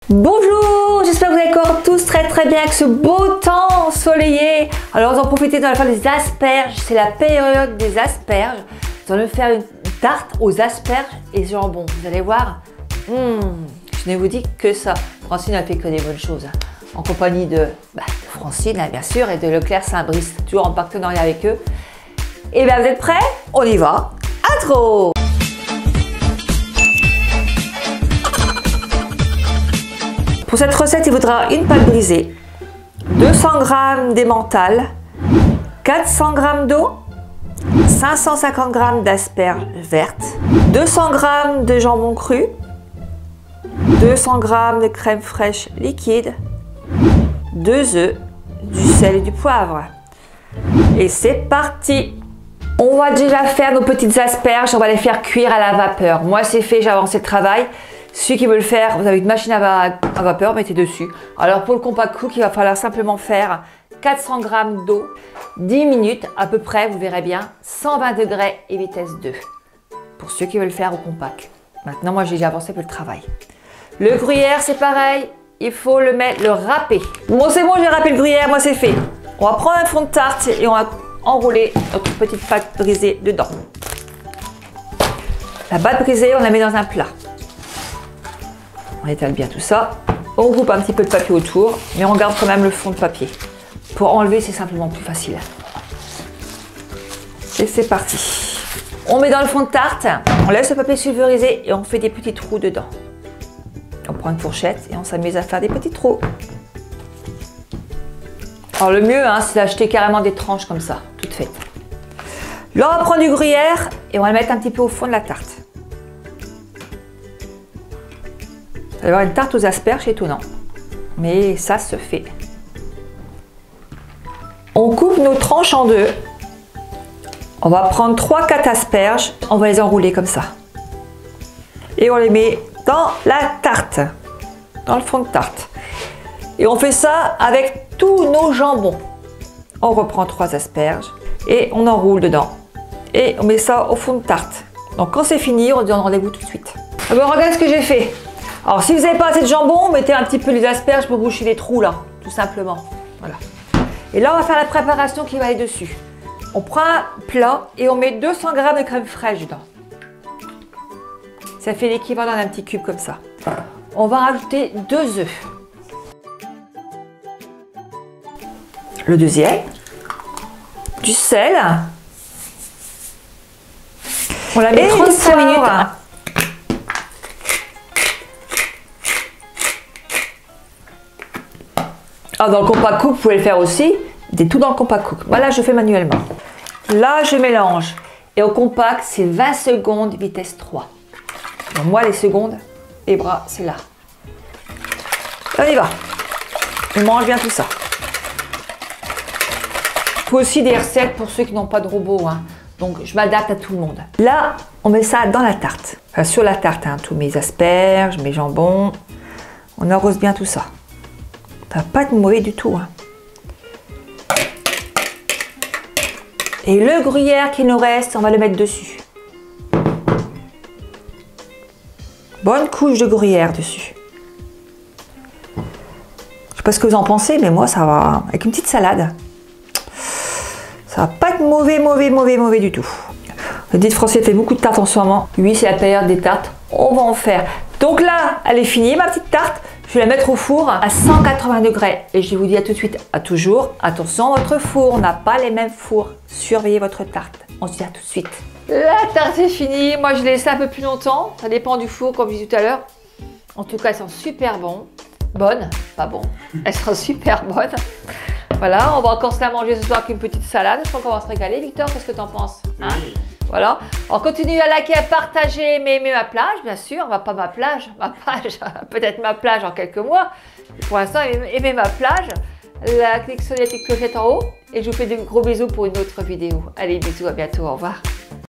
Bonjour, j'espère que vous allez encore tous très bien avec ce beau temps ensoleillé. Alors vous en profitez dans la fin des asperges, c'est la période des asperges. Vous allez faire une tarte aux asperges et jambon. Vous allez voir, je ne vous dis que ça. Francine a fait que des bonnes choses. En compagnie de Francine, bien sûr, et de Leclerc Saint-Brice, toujours en partenariat avec eux. Et bien vous êtes prêts? On y va. Intro! Pour cette recette, il faudra une pâte brisée, 200 g d'emmental, 400 g d'eau, 550 g d'asperges vertes, 200 g de jambon cru, 200 g de crème fraîche liquide, 2 œufs, du sel et du poivre. Et c'est parti! On va déjà faire nos petites asperges, on va les faire cuire à la vapeur. Moi c'est fait, j'ai avancé le travail. Ceux qui veulent le faire, vous avez une machine à vapeur, mettez dessus. Alors pour le compact cook, il va falloir simplement faire 400 g d'eau, 10 minutes à peu près, vous verrez bien, 120 degrés et vitesse 2. Pour ceux qui veulent le faire au compact. Maintenant, moi j'ai déjà avancé pour le travail. Le gruyère, c'est pareil, il faut le râper. Bon, c'est bon, j'ai râpé le gruyère, moi c'est fait. On va prendre un fond de tarte et on va enrouler notre petite pâte brisée dedans. La pâte brisée, on la met dans un plat. On étale bien tout ça. On coupe un petit peu de papier autour, mais on garde quand même le fond de papier. Pour enlever, c'est simplement plus facile. Et c'est parti. On met dans le fond de tarte, on laisse le papier pulvérisé et on fait des petits trous dedans. On prend une fourchette et on s'amuse à faire des petits trous. Alors le mieux, c'est d'acheter carrément des tranches comme ça, toutes faites. Là, on va prendre du gruyère et on va le mettre un petit peu au fond de la tarte. Vous allez avoir une tarte aux asperges, étonnant. Mais ça se fait. On coupe nos tranches en deux. On va prendre 3-4 asperges. On va les enrouler comme ça. Et on les met dans la tarte. Dans le fond de tarte. Et on fait ça avec tous nos jambons. On reprend 3 asperges. Et on enroule dedans. Et on met ça au fond de tarte. Donc quand c'est fini, on se donne rendez-vous tout de suite. Alors regarde ce que j'ai fait. Alors si vous n'avez pas assez de jambon, mettez un petit peu les asperges pour boucher les trous là, tout simplement. Voilà. Et là on va faire la préparation qui va aller dessus. On prend un plat et on met 200 g de crème fraîche dedans. Ça fait l'équivalent d'un petit cube comme ça. On va rajouter 2 œufs. Le deuxième. Du sel. On la met 35 minutes. Alors dans le compact cook, vous pouvez le faire aussi, tout dans le compact cook. Moi là, je fais manuellement. Là, je mélange. Et au compact, c'est 20 secondes, vitesse 3. Donc moi, les secondes, les bras, c'est là. On y va. On mange bien tout ça. Il faut aussi des recettes pour ceux qui n'ont pas de robot. Donc, je m'adapte à tout le monde. Là, on met ça dans la tarte. Enfin, sur la tarte, tous mes asperges, mes jambons. On arrose bien tout ça. Ça va pas être mauvais du tout. Et le gruyère qui nous reste, on va le mettre dessus. Bonne couche de gruyère dessus. Je sais pas ce que vous en pensez, mais moi ça va. Avec une petite salade, ça va pas être mauvais du tout. Vous dites, Francine fait beaucoup de tartes en ce moment. Oui, c'est la période des tartes. On va en faire. Donc là, elle est finie, ma petite tarte. Je vais la mettre au four à 180 degrés. Et je vous dis à tout de suite, à toujours, attention, votre four n'a pas les mêmes fours. Surveillez votre tarte. On se dit à tout de suite. La tarte est finie. Moi, je l'ai laissée un peu plus longtemps. Ça dépend du four, comme je disais tout à l'heure. En tout cas, elles sont super bonnes. Pas bon. Elles sont super bonnes. Voilà, on va encore se la manger ce soir avec une petite salade. Je crois qu'on va se régaler. Victor, qu'est-ce que tu en penses? Voilà. On continue à liker, à partager, mais aimer ma plage, bien sûr. Pas ma plage, peut-être ma plage en quelques mois. Pour l'instant, aimez ma plage. La cliquez sur la petite clochette en haut. Et je vous fais de gros bisous pour une autre vidéo. Allez, bisous, à bientôt, au revoir.